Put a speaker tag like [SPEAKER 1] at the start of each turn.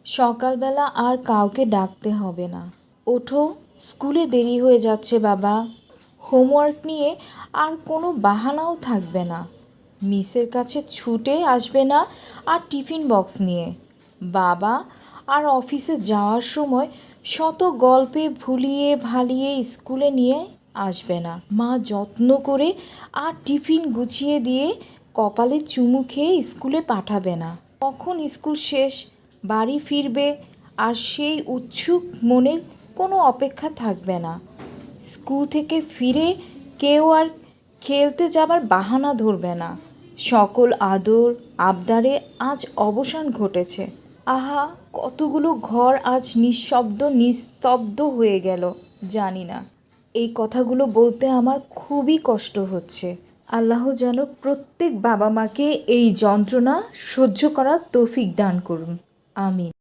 [SPEAKER 1] সকালবেলা আর কাউকে ডাকতে হবে না। ওঠো, স্কুলে দেরি হয়ে যাচ্ছে বাবা। হোমওয়ার্ক নিয়ে আর কোনো বাহানাও থাকবে না। মিসের কাছে ছুটে আসবে না আর টিফিন বক্স নিয়ে। বাবা আর অফিসে যাওয়ার সময় শত গল্পে ভুলিয়ে ভালিয়ে স্কুলে নিয়ে আসবে না। মা যত্ন করে আর টিফিন গুছিয়ে দিয়ে কপালে চুমু খেয়ে স্কুলে পাঠাবে না। কখন স্কুল শেষ, বাড়ি ফিরবে আর সেই উৎসুক মনে কোনো অপেক্ষা থাকবে না। স্কুল থেকে ফিরে কেউ আর খেলতে যাবার বাহানা ধরবে না। সকল আদর আবদারে আজ অবসান ঘটেছে। আহা, কতগুলো ঘর আজ নিঃশব্দ নিস্তব্ধ হয়ে গেল। জানি না, এই কথাগুলো বলতে আমার খুবই কষ্ট হচ্ছে। আল্লাহ যেন প্রত্যেক বাবা মাকে এই যন্ত্রণা সহ্য করার তৌফিক দান করুন। আমিন।